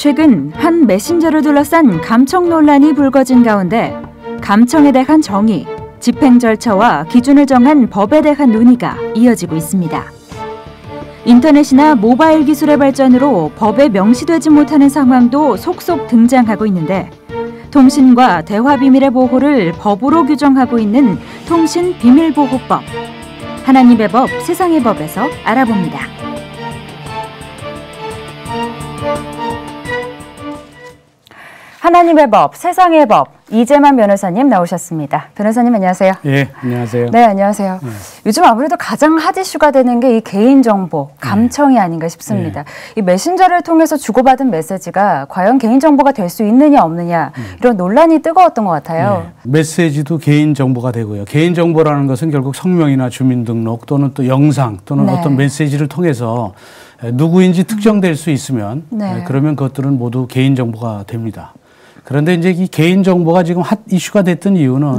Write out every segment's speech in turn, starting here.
최근 한 메신저를 둘러싼 감청 논란이 불거진 가운데 감청에 대한 정의, 집행 절차와 기준을 정한 법에 대한 논의가 이어지고 있습니다. 인터넷이나 모바일 기술의 발전으로 법에 명시되지 못하는 상황도 속속 등장하고 있는데 통신과 대화 비밀의 보호를 법으로 규정하고 있는 통신비밀보호법. 하나님의 법, 세상의 법에서 알아봅니다. 하나님의 법, 세상의 법, 이재만 변호사님 나오셨습니다. 변호사님 안녕하세요. 예, 안녕하세요. 네, 안녕하세요. 요즘 아무래도 가장 핫 이슈가 되는 게 이 개인정보, 감청이 아닌가 싶습니다. 이 메신저를 통해서 주고받은 메시지가 과연 개인정보가 될 수 있느냐 없느냐 이런 논란이 뜨거웠던 것 같아요. 메시지도 개인정보가 되고요. 개인정보라는 것은 결국 성명이나 주민등록 또는 또 영상 또는 어떤 메시지를 통해서 누구인지 특정될 수 있으면 그러면 그것들은 모두 개인정보가 됩니다. 그런데 이제 이 개인정보가 지금 핫 이슈가 됐던 이유는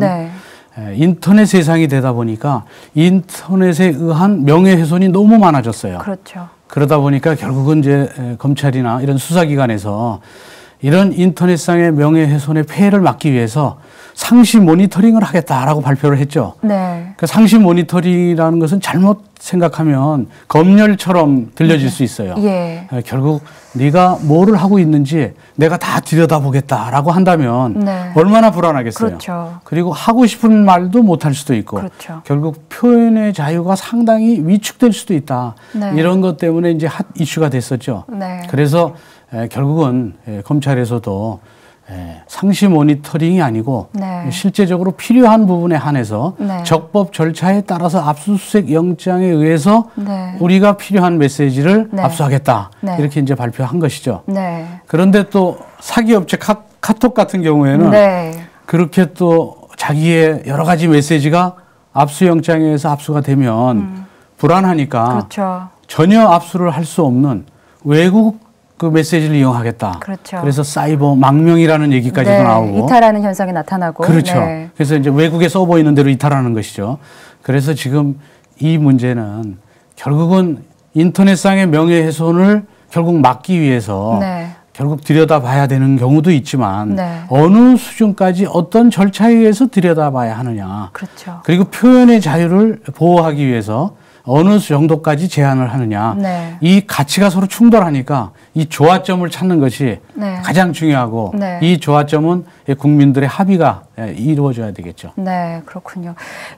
인터넷 세상이 되다 보니까 인터넷에 의한 명예훼손이 너무 많아졌어요. 그렇죠. 그러다 보니까 결국은 이제 검찰이나 이런 수사기관에서 이런 인터넷상의 명예훼손의 폐해를 막기 위해서 상시 모니터링을 하겠다라고 발표를 했죠. 그러니까 상시 모니터링이라는 것은 잘못 생각하면 검열처럼 들려질 수 있어요. 결국 네가 뭐를 하고 있는지 내가 다 들여다보겠다라고 한다면 얼마나 불안하겠어요. 그리고 하고 싶은 말도 못할 수도 있고 결국 표현의 자유가 상당히 위축될 수도 있다. 이런 것 때문에 이제 핫 이슈가 됐었죠. 그래서 결국은 검찰에서도 상시 모니터링이 아니고 실제적으로 필요한 부분에 한해서 적법 절차에 따라서 압수수색 영장에 의해서 우리가 필요한 메시지를 압수하겠다. 이렇게 이제 발표한 것이죠. 그런데 또 사기업체 카톡 같은 경우에는 그렇게 또 자기의 여러 가지 메시지가 압수영장에 의해서 압수가 되면 불안하니까 전혀 압수를 할 수 없는 외국 그 메시지를 이용하겠다. 그래서 사이버 망명이라는 얘기까지도 나오고 이탈하는 현상이 나타나고 그래서 이제 외국에 서버 있는 대로 이탈하는 것이죠. 그래서 지금 이 문제는 결국은 인터넷상의 명예훼손을 결국 막기 위해서 결국 들여다봐야 되는 경우도 있지만 어느 수준까지 어떤 절차에 의해서 들여다봐야 하느냐. 그리고 표현의 자유를 보호하기 위해서 어느 정도까지 제한을 하느냐. 이 가치가 서로 충돌하니까 이 조화점을 찾는 것이 가장 중요하고 이 조화점은 국민들의 합의가 이루어져야 되겠죠. 네, 그렇군요.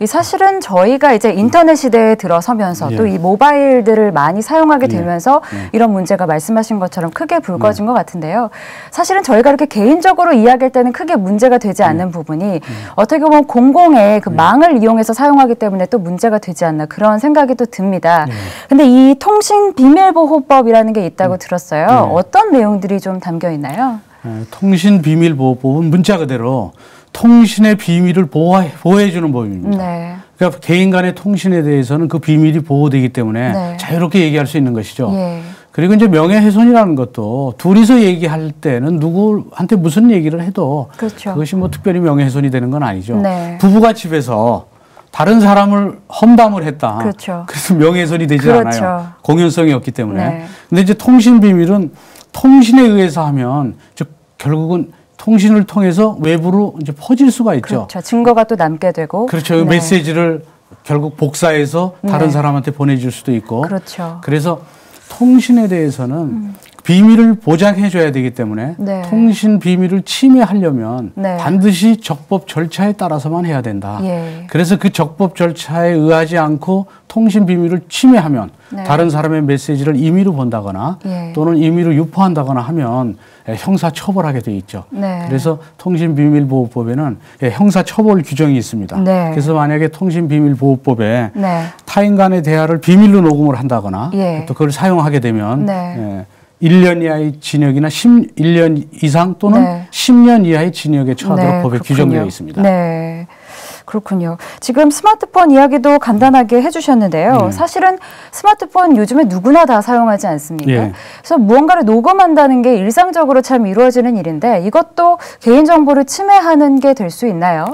사실은 저희가 이제 인터넷 시대에 들어서면서 또 이 모바일들을 많이 사용하게 되면서 이런 문제가 말씀하신 것처럼 크게 불거진 것 같은데요. 사실은 저희가 이렇게 개인적으로 이야기할 때는 크게 문제가 되지 않는 부분이 어떻게 보면 공공의 그 망을 이용해서 사용하기 때문에 또 문제가 되지 않나 그런 생각이 또 듭니다. 근데 이 통신비밀보호법이라는 게 있다고 들었어요. 어떤 내용들이 좀 담겨 있나요? 통신비밀보호법은 문자 그대로 통신의 비밀을 보호해주는 법입니다. 그러니까 개인 간의 통신에 대해서는 그 비밀이 보호되기 때문에 자유롭게 얘기할 수 있는 것이죠. 그리고 이제 명예훼손이라는 것도 둘이서 얘기할 때는 누구한테 무슨 얘기를 해도 그것이 뭐 특별히 명예훼손이 되는 건 아니죠. 부부가 집에서 다른 사람을 험담을 했다. 그래서 명예훼손이 되지 않아요. 공연성이 없기 때문에. 근데 이제 통신비밀은 통신에 의해서 하면 즉 결국은 통신을 통해서 외부로 이제 퍼질 수가 있죠. 증거가 또 남게 되고. 메시지를 결국 복사해서 다른 사람한테 보내줄 수도 있고. 그래서 통신에 대해서는 비밀을 보장해줘야 되기 때문에 통신 비밀을 침해하려면 반드시 적법 절차에 따라서만 해야 된다. 그래서 그 적법 절차에 의하지 않고 통신 비밀을 침해하면 다른 사람의 메시지를 임의로 본다거나 또는 임의로 유포한다거나 하면 형사처벌하게 돼 있죠. 그래서 통신비밀보호법에는 형사처벌 규정이 있습니다. 그래서 만약에 통신비밀보호법에 타인 간의 대화를 비밀로 녹음을 한다거나 또 그걸 사용하게 되면 1년 이하의 징역이나 1년 이상 또는 10년 이하의 징역에 처하도록 법에 규정되어 있습니다. 그렇군요. 지금 스마트폰 이야기도 간단하게 해주셨는데요. 사실은 스마트폰 요즘에 누구나 다 사용하지 않습니까? 그래서 무언가를 녹음한다는 게 일상적으로 참 이루어지는 일인데 이것도 개인정보를 침해하는 게 될 수 있나요?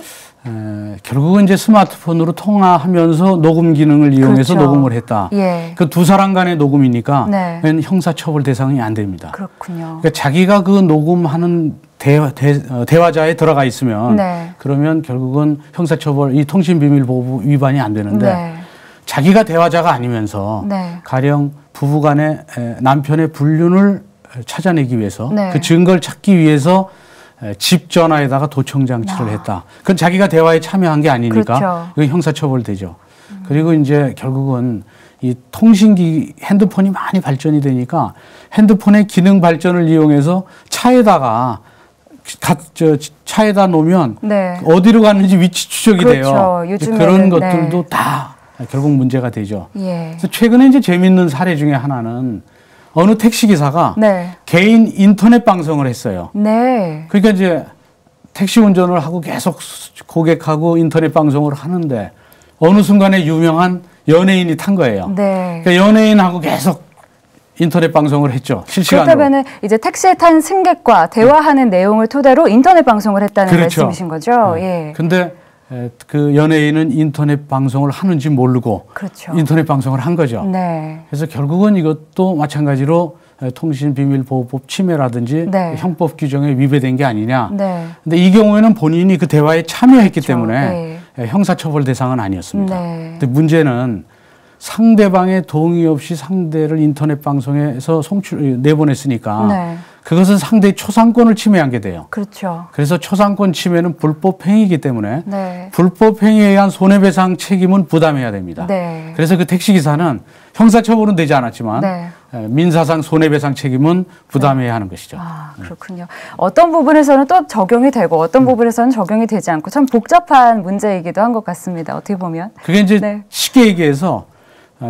결국은 이제 스마트폰으로 통화하면서 녹음 기능을 이용해서 그렇죠. 녹음을 했다. 예. 그 두 사람 간의 녹음이니까 네. 형사처벌 대상이 안 됩니다. 그렇군요. 그러니까 자기가 그 녹음하는 대화자에 들어가 있으면 네. 그러면 결국은 형사처벌 이 통신비밀보호 위반이 안 되는데 네. 자기가 대화자가 아니면서 네. 가령 부부간의 남편의 불륜을 찾아내기 위해서 네. 그 증거를 찾기 위해서 집 전화에다가 도청 장치를 했다. 그건 자기가 대화에 참여한 게 아니니까 그렇죠. 이거 형사처벌되죠. 그리고 이제 결국은 이 통신기 핸드폰이 많이 발전이 되니까 핸드폰의 기능 발전을 이용해서 차에다가 차에다 놓으면 네. 어디로 갔는지 위치 추적이 그렇죠. 돼요. 요즘에는, 그런 것들도 다 결국 문제가 되죠. 예. 그래서 최근에 이제 재밌는 사례 중에 하나는 어느 택시기사가 네. 개인 인터넷 방송을 했어요. 네. 그러니까 이제 택시 운전을 하고 계속 고객하고 인터넷 방송을 하는데 어느 순간에 유명한 연예인이 탄 거예요. 네. 그러니까 연예인하고 계속 인터넷 방송을 했죠. 실시간으로. 그렇다면 이제 택시에 탄 승객과 대화하는 내용을 토대로 인터넷 방송을 했다는 그렇죠. 말씀이신 거죠? 예. 근데 그 연예인은 인터넷 방송을 하는지 모르고 그렇죠. 인터넷 방송을 한 거죠. 네. 그래서 결국은 이것도 마찬가지로 통신비밀보호법 침해라든지 네. 형법 규정에 위배된 게 아니냐. 네. 근데 이 경우에는 본인이 그 대화에 참여했기 그렇죠. 때문에 형사처벌 대상은 아니었습니다. 네. 근데 문제는 상대방의 동의 없이 상대를 인터넷 방송에서 내보냈으니까 네. 그것은 상대의 초상권을 침해한 게 돼요. 그렇죠. 그래서 초상권 침해는 불법 행위이기 때문에 네. 불법 행위에 의한 손해배상 책임은 부담해야 됩니다. 네. 그래서 그 택시기사는 형사처벌은 되지 않았지만 네. 민사상 손해배상 책임은 부담해야 하는 것이죠. 아, 그렇군요. 어떤 부분에서는 또 적용이 되고 어떤 부분에서는 적용이 되지 않고 참 복잡한 문제이기도 한 것 같습니다. 어떻게 보면. 그게 이제 네. 쉽게 얘기해서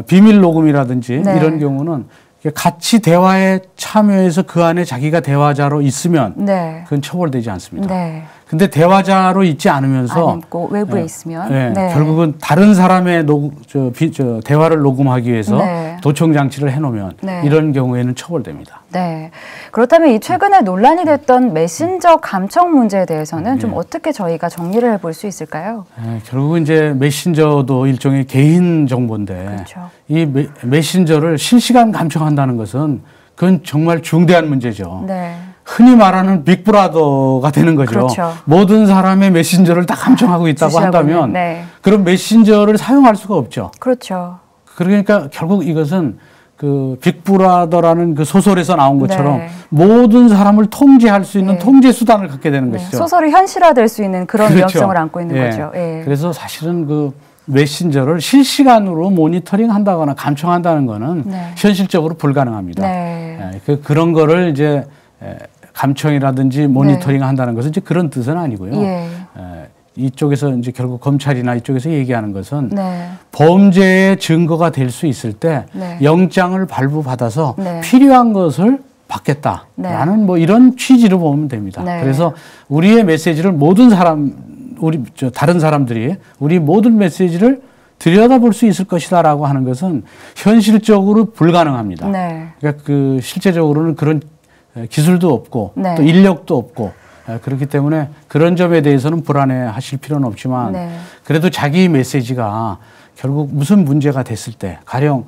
비밀 녹음이라든지 네. 이런 경우는 같이 대화에 참여해서 그 안에 자기가 대화자로 있으면 네. 그건 처벌되지 않습니다. 네. 근데 대화자로 있지 않으면서 안 있고 외부에 있으면 네. 결국은 다른 사람의 대화를 녹음하기 위해서 네. 도청 장치를 해놓으면 네. 이런 경우에는 처벌됩니다. 네. 그렇다면 이 최근에 논란이 됐던 메신저 감청 문제에 대해서는 좀 어떻게 저희가 정리를 해볼 수 있을까요? 결국은 이제 메신저도 일종의 개인 정보인데 그렇죠. 이 메신저를 실시간 감청한다는 것은 그건 정말 중대한 문제죠. 네. 흔히 말하는 빅브라더가 되는 거죠. 그렇죠. 모든 사람의 메신저를 다 감청하고 있다고 한다면 네. 그런 메신저를 사용할 수가 없죠. 그렇죠. 그러니까 결국 이것은 그 빅브라더라는 그 소설에서 나온 것처럼 네. 모든 사람을 통제할 수 있는 네. 통제 수단을 갖게 되는 네. 것이죠. 소설이 현실화될 수 있는 그런 그렇죠. 위험성을 안고 있는 예. 거죠. 예. 그래서 사실은 그 메신저를 실시간으로 모니터링 한다거나 감청한다는 거는 네. 현실적으로 불가능합니다. 네. 그런 거를 이제 감청이라든지 모니터링 한다는 것은 이제 그런 뜻은 아니고요. 예. 이쪽에서 이제 결국 검찰이나 이쪽에서 얘기하는 것은 네. 범죄의 증거가 될 수 있을 때 네. 영장을 발부받아서 네. 필요한 것을 받겠다라는 뭐 이런 취지로 보면 됩니다. 네. 그래서 우리의 메시지를 모든 사람, 다른 사람들이 우리 모든 메시지를 들여다볼 수 있을 것이다라고 하는 것은 현실적으로 불가능합니다. 네. 그러니까 그 실제적으로는 그런 기술도 없고 네. 또 인력도 없고 그렇기 때문에 그런 점에 대해서는 불안해하실 필요는 없지만 네. 그래도 자기 메시지가 결국 무슨 문제가 됐을 때 가령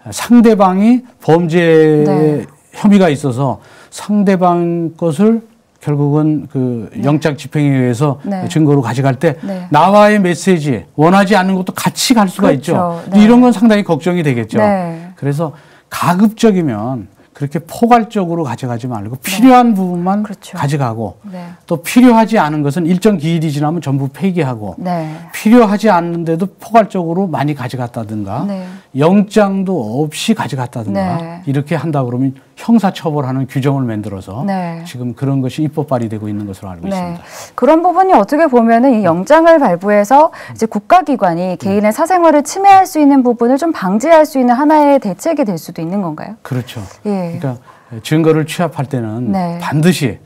상대방이 범죄 네. 혐의가 있어서 상대방 것을 결국은 그 영장 집행에 의해서 네. 증거로 가져갈 때 네. 나와의 메시지 원하지 않는 것도 같이 갈 수가 그렇죠. 있죠. 네. 이런 건 상당히 걱정이 되겠죠. 네. 그래서 가급적이면 그렇게 포괄적으로 가져가지 말고 필요한 부분만 그렇죠. 가져가고 네. 또 필요하지 않은 것은 일정 기일이 지나면 전부 폐기하고 네. 필요하지 않는데도 포괄적으로 많이 가져갔다든가 네. 영장도 없이 가져갔다든가 네. 이렇게 한다 그러면 형사처벌하는 규정을 만들어서 네. 지금 그런 것이 입법 발의되고 있는 것으로 알고 네. 있습니다. 그런 부분이 어떻게 보면은 이 영장을 발부해서 이제 국가기관이 개인의 사생활을 침해할 수 있는 부분을 좀 방지할 수 있는 하나의 대책이 될 수도 있는 건가요? 그렇죠. 예. 그러니까 증거를 취합할 때는 네. 반드시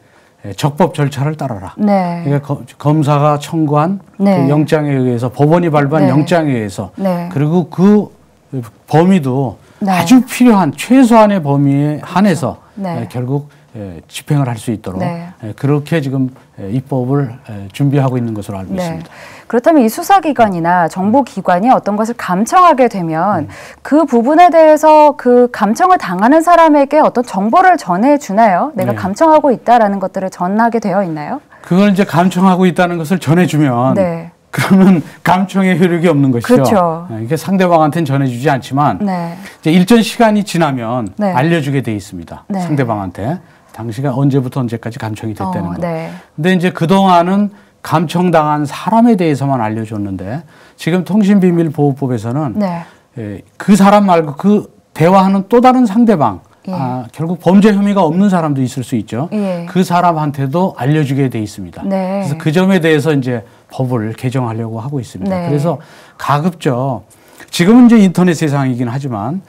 적법 절차를 따라라. 네. 그러니까 검사가 청구한 네. 그 영장에 의해서 법원이 발부한 네. 영장에 의해서 네. 그리고 그 범위도 네. 아주 필요한 최소한의 범위에 한해서 네. 결국 집행을 할 수 있도록 그렇게 지금 입법을 준비하고 있는 것으로 알고 있습니다. 그렇다면 이 수사기관이나 정보기관이 어떤 것을 감청하게 되면 그 부분에 대해서 그 감청을 당하는 사람에게 어떤 정보를 전해주나요? 내가 감청하고 있다라는 것들을 전하게 되어 있나요? 그걸 이제 감청하고 있다는 것을 전해주면 그러면 감청의 효력이 없는 것이죠. 그렇죠. 이게 상대방한테는 전해주지 않지만 이제 일정 시간이 지나면 알려주게 돼 있습니다. 상대방한테 당시가 언제부터 언제까지 감청이 됐다는 거. 근데 이제 그동안은 감청당한 사람에 대해서만 알려줬는데 지금 통신비밀보호법에서는 그 사람 말고 그 대화하는 또 다른 상대방 결국 범죄 혐의가 없는 사람도 있을 수 있죠. 그 사람한테도 알려주게 돼 있습니다. 그래서 그 점에 대해서 이제 법을 개정하려고 하고 있습니다. 그래서 가급적 지금은 이제 인터넷 세상이긴 하지만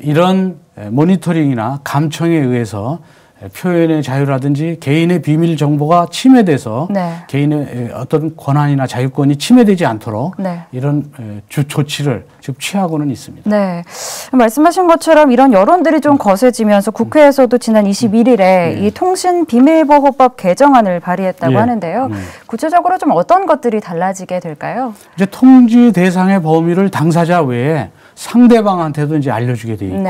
이런 모니터링이나 감청에 의해서 표현의 자유라든지 개인의 비밀 정보가 침해돼서 개인의 어떤 권한이나 자유권이 침해되지 않도록 이런 조치를 지금 취하고는 있습니다. 말씀하신 것처럼 이런 여론들이 좀 거세지면서 국회에서도 지난 21일에 이 통신비밀보호법 개정안을 발의했다고 하는데요. 구체적으로 좀 어떤 것들이 달라지게 될까요? 이제 통지 대상의 범위를 당사자 외에 상대방한테도 이제 알려주게 돼 있고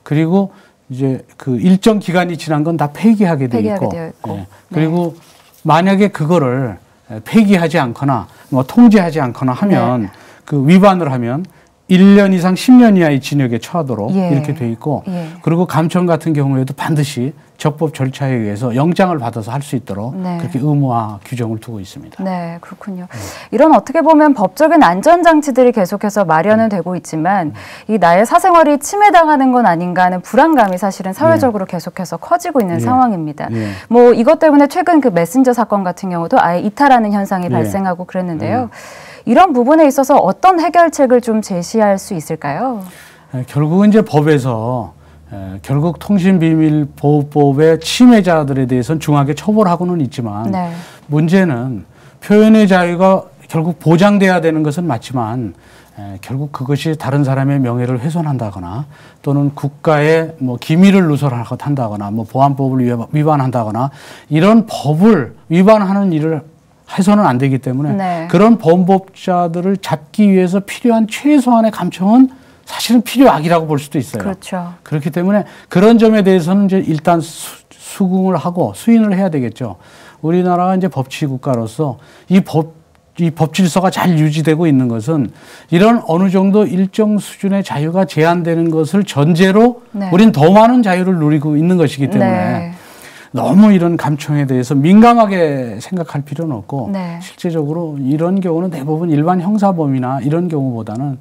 그리고 이제 그 일정 기간이 지난 건 다 폐기하게 돼 있고, 그리고 만약에 그거를 폐기하지 않거나 뭐 통지하지 않거나 하면 그 위반을 하면 1년 이상 10년 이하의 징역에 처하도록 이렇게 돼 있고, 그리고 감청 같은 경우에도 반드시 적법 절차에 의해서 영장을 받아서 할 수 있도록 그렇게 의무화 규정을 두고 있습니다. 그렇군요. 이런 어떻게 보면 법적인 안전장치들이 계속해서 마련은 되고 있지만 이 나의 사생활이 침해당하는 건 아닌가 하는 불안감이 사실은 사회적으로 계속해서 커지고 있는 상황입니다. 뭐 이것 때문에 최근 그 메신저 사건 같은 경우도 아예 이탈하는 현상이 발생하고 그랬는데요. 이런 부분에 있어서 어떤 해결책을 좀 제시할 수 있을까요? 결국은 이제 법에서 결국 통신비밀보호법의 침해자들에 대해서는 중하게 처벌하고는 있지만 문제는 표현의 자유가 결국 보장돼야 되는 것은 맞지만 결국 그것이 다른 사람의 명예를 훼손한다거나 또는 국가의 뭐 기밀을 누설한다거나 뭐 보안법을 위반한다거나 이런 법을 위반하는 일을 해서는 안 되기 때문에 그런 범법자들을 잡기 위해서 필요한 최소한의 감청은 사실은 필요악이라고 볼 수도 있어요. 그렇기 때문에 그런 점에 대해서는 이제 일단 수긍을 하고 수인을 해야 되겠죠. 우리나라가 이제 법치 국가로서 이 법 질서가 잘 유지되고 있는 것은 이런 어느 정도 일정 수준의 자유가 제한되는 것을 전제로 우린 더 많은 자유를 누리고 있는 것이기 때문에 너무 이런 감청에 대해서 민감하게 생각할 필요는 없고 실제적으로 이런 경우는 대부분 일반 형사범이나 이런 경우보다는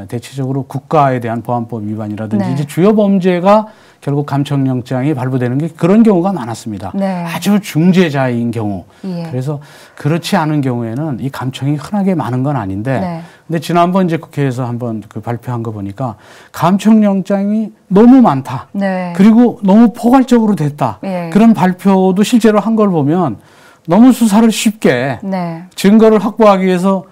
대체적으로 국가에 대한 보안법 위반이라든지 이제 주요 범죄가 결국 감청영장이 발부되는 게 그런 경우가 많았습니다. 아주 중재자인 경우. 그래서 그렇지 않은 경우에는 이 감청이 흔하게 많은 건 아닌데 근데 지난번 이제 국회에서 한번 그 발표한 거 보니까 감청영장이 너무 많다. 그리고 너무 포괄적으로 됐다. 그런 발표도 실제로 한 걸 보면 너무 수사를 쉽게 증거를 확보하기 위해서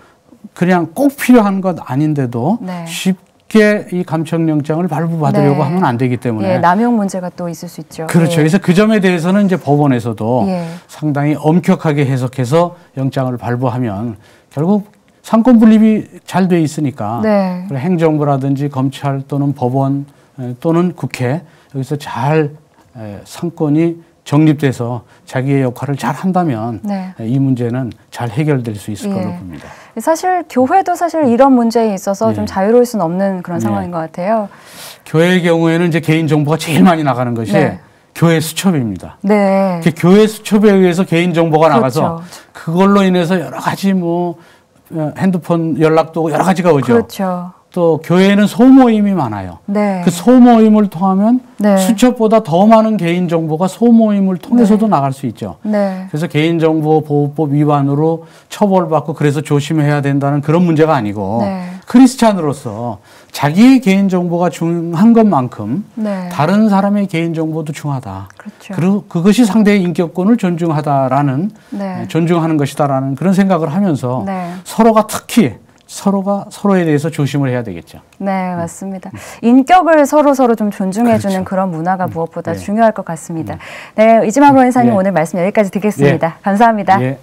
그냥 꼭 필요한 것 아닌데도 쉽게 이 감청영장을 발부받으려고 하면 안 되기 때문에 남용 문제가 또 있을 수 있죠. 그렇죠. 그래서 그 점에 대해서는 이제 법원에서도 상당히 엄격하게 해석해서 영장을 발부하면 결국 상권 분립이 잘 돼 있으니까 행정부라든지 검찰 또는 법원 또는 국회 여기서 잘 상권이 정립돼서 자기의 역할을 잘 한다면 이 문제는 잘 해결될 수 있을 거로 봅니다. 사실 교회도 사실 이런 문제에 있어서 좀 자유로울 수는 없는 그런 상황인 것 같아요. 교회의 경우에는 이제 개인정보가 제일 많이 나가는 것이 교회 수첩입니다. 교회 수첩에 의해서 개인정보가 나가서 그걸로 인해서 여러 가지 뭐 핸드폰 연락도 여러 가지가 오죠. 또 교회에는 소모임이 많아요. 그 소모임을 통하면 수첩보다 더 많은 개인정보가 소모임을 통해서도 나갈 수 있죠. 그래서 개인정보보호법 위반으로 처벌받고 그래서 조심해야 된다는 그런 문제가 아니고 크리스찬으로서 자기의 개인정보가 중요한 것만큼 다른 사람의 개인정보도 중요하다. 그리고 그것이 상대의 인격권을 존중하는 것이다라는 그런 생각을 하면서 서로가 특히 서로가 서로에 대해서 조심을 해야 되겠죠. 네, 맞습니다. 인격을 서로 좀 존중해주는 그렇죠. 그런 문화가 무엇보다 네. 중요할 것 같습니다. 네, 이지만 변호사님 네. 오늘 말씀 여기까지 듣겠습니다. 네. 감사합니다. 네.